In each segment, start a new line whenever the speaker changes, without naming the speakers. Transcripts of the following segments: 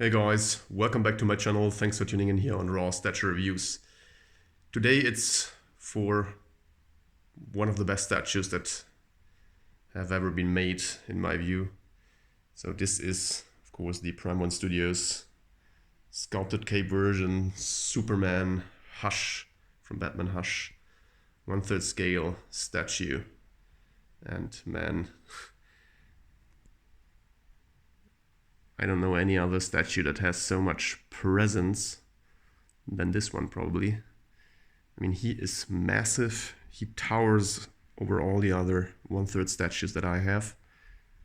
Hey guys, welcome back to my channel. Thanks for tuning in here on Raw Statue Reviews. Today it's for one of the best statues that have ever been made in my view. So this is of course the Prime One Studios Sculpted Cape version Superman Hush from Batman Hush, 1/3 scale statue. And man, I don't know any other statue that has so much presence than this one probably. I mean, he is massive. He towers over all the other 1/3 statues that I have.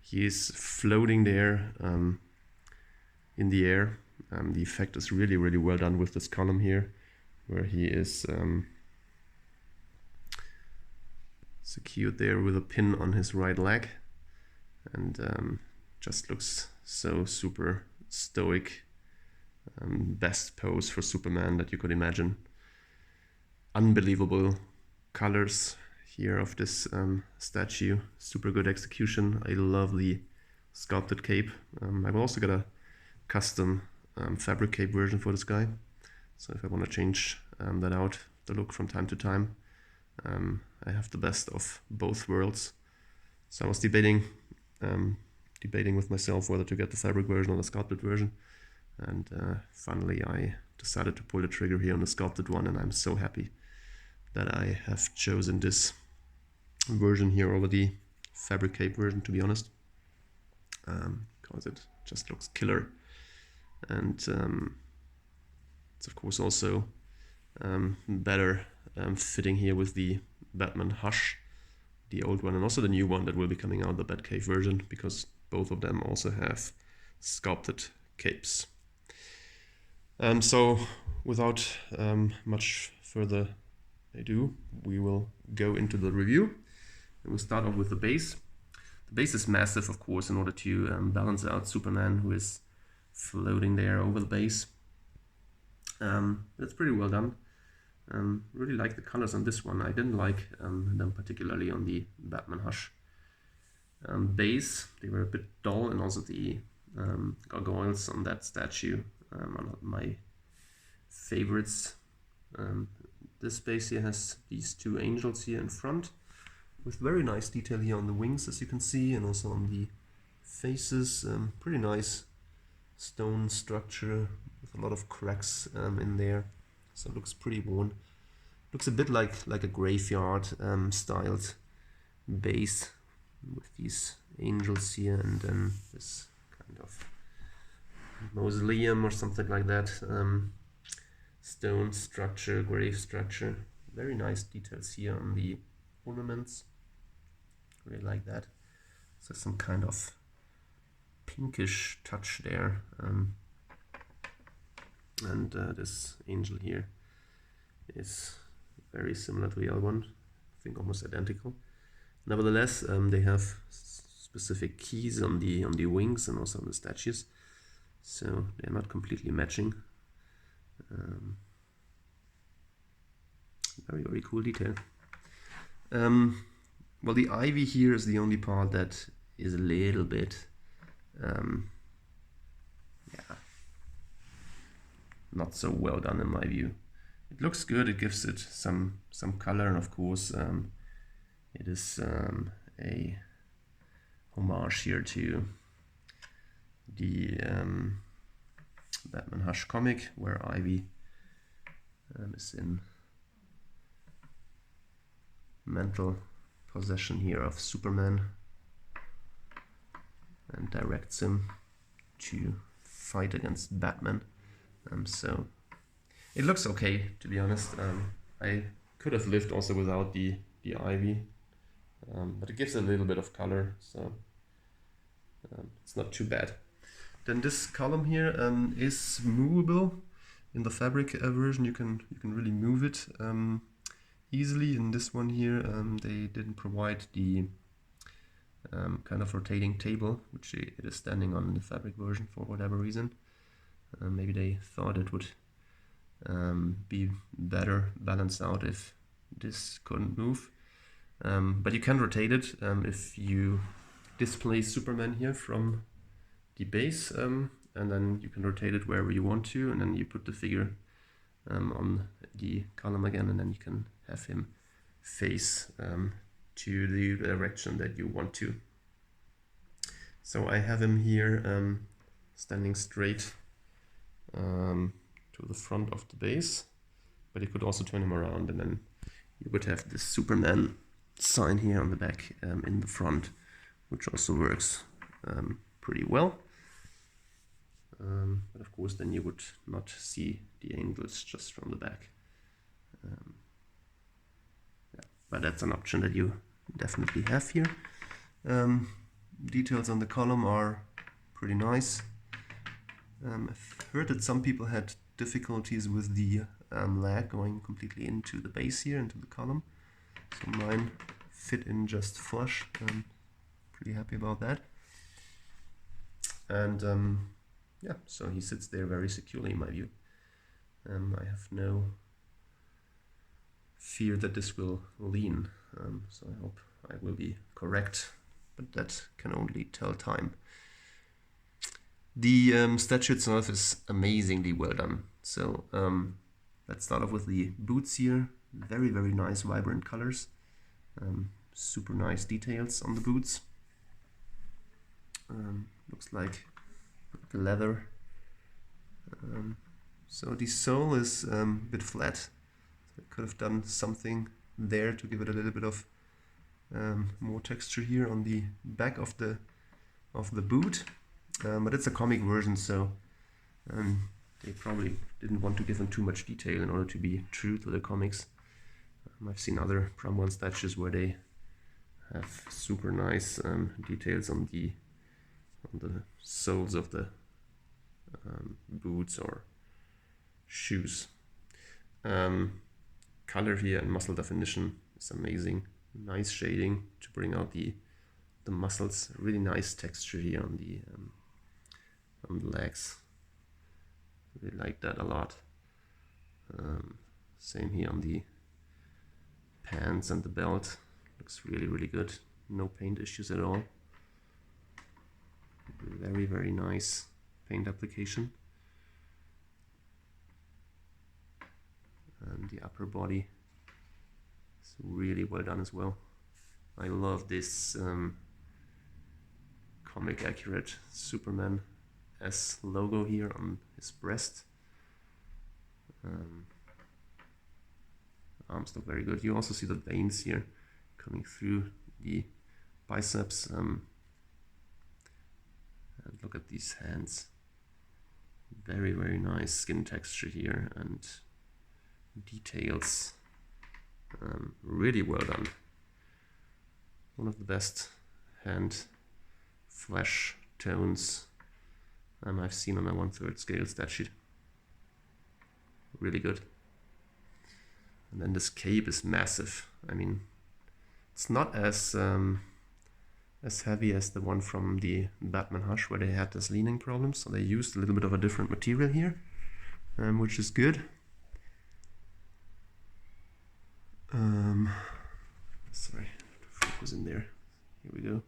He is floating there in the air. The effect is really, really well done with this column here, where he is secured there with a pin on his right leg, and just looks so super stoic. Best pose for Superman that you could imagine. Unbelievable colors here of this statue. Super good execution. I love the sculpted cape. I've also got a custom fabric cape version for this guy. So if I want to change that out, the look from time to time, I have the best of both worlds. So I was debating with myself whether to get the fabric version or the sculpted version, and finally I decided to pull the trigger here on the sculpted one, and I'm so happy that I have chosen this version here over the fabric cape version, to be honest, because it just looks killer. And it's of course also better fitting here with the Batman Hush, the old one, and also the new one that will be coming out, the Batcave version, because both of them also have sculpted capes. So without much further ado, we will go into the review. And we'll start off with the base. The base is massive, of course, in order to balance out Superman, who is floating there over the base. That's pretty well done. Really like the colors on this one. I didn't like them particularly on the Batman Hush. Base, they were a bit dull, and also the gargoyles on that statue are not my favorites. This base here has these two angels here in front, with very nice detail here on the wings, as you can see, and also on the faces. Pretty nice stone structure with a lot of cracks in there, so it looks pretty worn. Looks a bit like a graveyard styled base with these angels here, and then this kind of mausoleum or something like that. Stone structure, grave structure. Very nice details here on the ornaments. Really like that. So some kind of pinkish touch there. And this angel here is very similar to the other one. I think almost identical. Nevertheless, they have specific keys on the wings and also on the statues, so they're not completely matching. Very, very cool detail. Well, the ivy here is the only part that is a little bit, not so well done in my view. It looks good. It gives it some color, and of course, it is a homage here to the Batman Hush comic, where Ivy is in mental possession here of Superman and directs him to fight against Batman. So it looks okay, to be honest. I could have lived also without the ivy, but it gives a little bit of color, so it's not too bad. Then this column here is movable. In the fabric version, you can really move it easily. In this one here, they didn't provide the kind of rotating table, which it is standing on in the fabric version for whatever reason. Maybe they thought it would be better balanced out if this couldn't move. But you can rotate it if you displace Superman here from the base and then you can rotate it wherever you want to, and then you put the figure on the column again, and then you can have him face to the direction that you want to. So I have him here standing straight to the front of the base, but you could also turn him around, and then you would have this Superman sign here on the back in the front, which also works pretty well. But of course then you would not see the angles just from the back. Yeah, but that's an option that you definitely have here. Details on the column are pretty nice. I've heard that some people had difficulties with the lag going completely into the base here, into the column. So mine fit in just flush. Pretty happy about that. And yeah, so he sits there very securely in my view. I have no fear that this will lean, so I hope I will be correct, but that can only tell time. The statue itself is amazingly well done. So let's start off with the boots here. Very, very nice, vibrant colors. Super nice details on the boots. Looks like leather. So the sole is a bit flat. So I could have done something there to give it a little bit of more texture here on the back of the boot. But it's a comic version, so they probably didn't want to give them too much detail in order to be true to the comics. I've seen other Prom 1 statues where they have super nice details on the soles of the boots or shoes. Color here and muscle definition is amazing. Nice shading to bring out the muscles. Really nice texture here on the legs. Really like that a lot. Same here on the pants and the belt. Looks really, really good. No paint issues at all. Very, very nice paint application. And the upper body is really well done as well. I love this comic accurate Superman S logo here on his breast. Arms look very good. You also see the veins here coming through the biceps. And look at these hands. Very, very nice skin texture here and details. Really well done. One of the best hand flesh tones I've seen on a 1/3 scale stat sheet. Really good. And then this cape is massive. I mean, it's not as heavy as the one from the Batman Hush where they had this leaning problem, so they used a little bit of a different material here, which is good. Sorry, to focus in there. Here we go.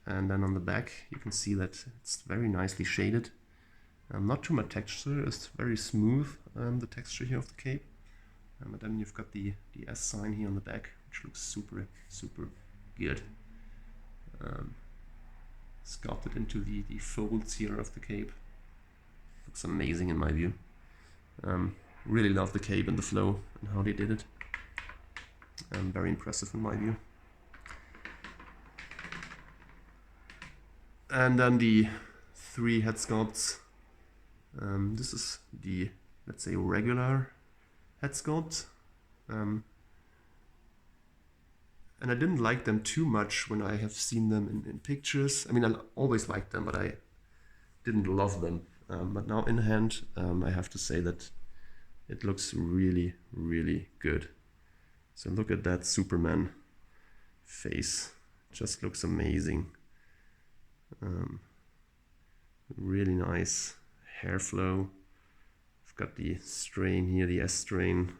And then on the back, you can see that it's very nicely shaded. Not too much texture, it's very smooth, the texture here of the cape. But then you've got the S sign here on the back, which looks super, super good. Sculpted into the folds here of the cape. Looks amazing in my view. Really love the cape and the flow and how they did it. Very impressive in my view. And then the 3 head sculpts. This is the, let's say, regular head sculpt. And I didn't like them too much when I have seen them in pictures. I mean, I always liked them, but I didn't love them. But now in hand, I have to say that it looks really, really good. So look at that Superman face. It just looks amazing. Really nice hair flow. I've got the strain here, the S strain,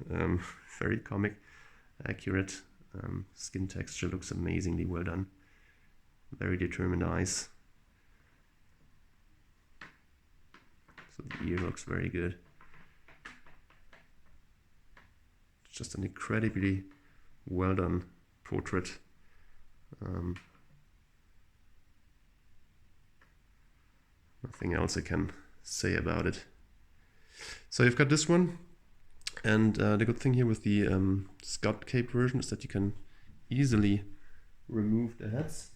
very comic accurate. Skin texture looks amazingly well done. Very determined eyes. So the ear looks very good. It's just an incredibly well done portrait. Nothing else I can say about it. So you've got this one, and the good thing here with the Sculpted Cape version is that you can easily remove the heads.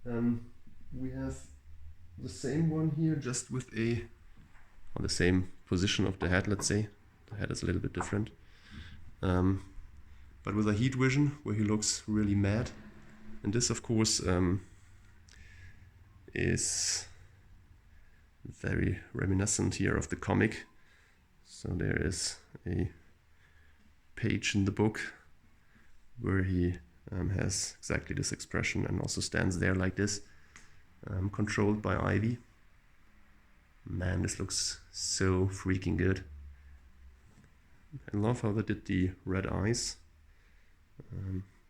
We have the same one here, just with the same position of the head, let's say. The head is a little bit different. But with a heat vision where he looks really mad. And this, of course, is very reminiscent here of the comic. So there is a page in the book where he has exactly this expression and also stands there like this, controlled by Ivy. Man, this looks so freaking good. I love how they did the red eyes.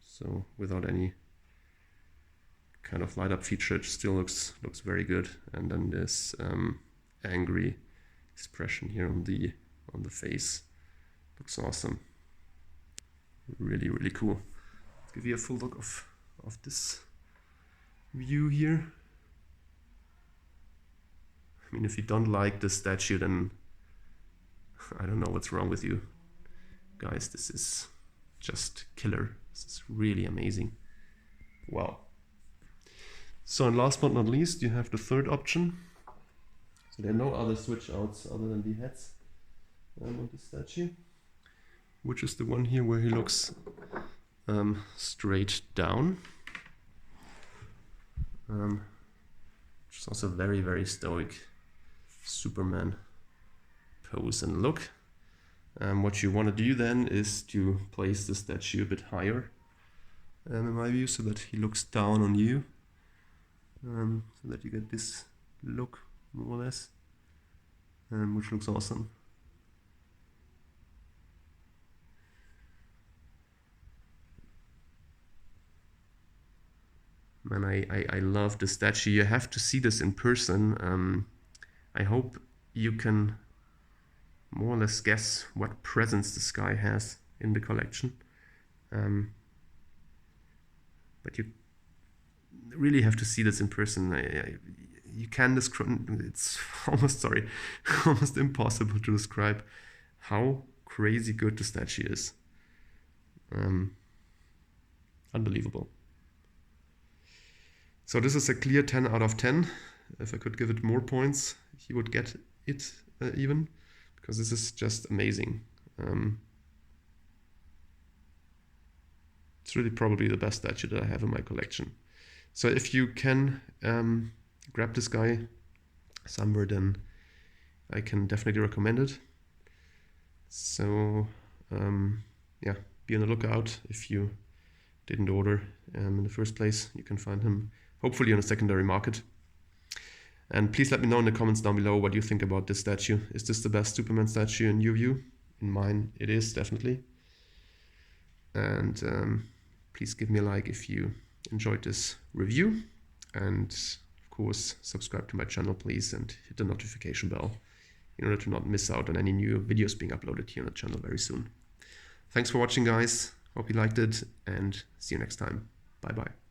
So without any kind of light up feature, it still looks very good. And then this angry expression here on the face looks awesome. Really, really cool. Let's give you a full look of this view here. I mean, if you don't like this statue, then I don't know what's wrong with you. Guys, this is just killer. This is really amazing. Wow. So, and last but not least, you have the third option. So there are no other switch outs other than the heads on the statue, which is the one here where he looks straight down. Which is also very, very stoic Superman pose and look. What you want to do then is to place the statue a bit higher, in my view, so that he looks down on you, so that you get this look more or less, which looks awesome. Man, I love the statue. You have to see this in person. I hope you can more or less guess what presence this guy has in the collection. But you really have to see this in person. You can describe, it's almost impossible to describe how crazy good the statue is. Unbelievable. So this is a clear 10 out of 10. If I could give it more points, he would get it even, because this is just amazing. It's really probably the best statue that I have in my collection. So if you can grab this guy somewhere, then I can definitely recommend it. So yeah, be on the lookout. If you didn't order in the first place, you can find him hopefully on a secondary market. And please let me know in the comments down below what you think about this statue. Is this the best Superman statue in your view? In mine, it is, definitely. And please give me a like if you enjoyed this review. And of course, subscribe to my channel, please, and hit the notification bell in order to not miss out on any new videos being uploaded here on the channel very soon. Thanks for watching, guys. Hope you liked it, and see you next time. Bye-bye.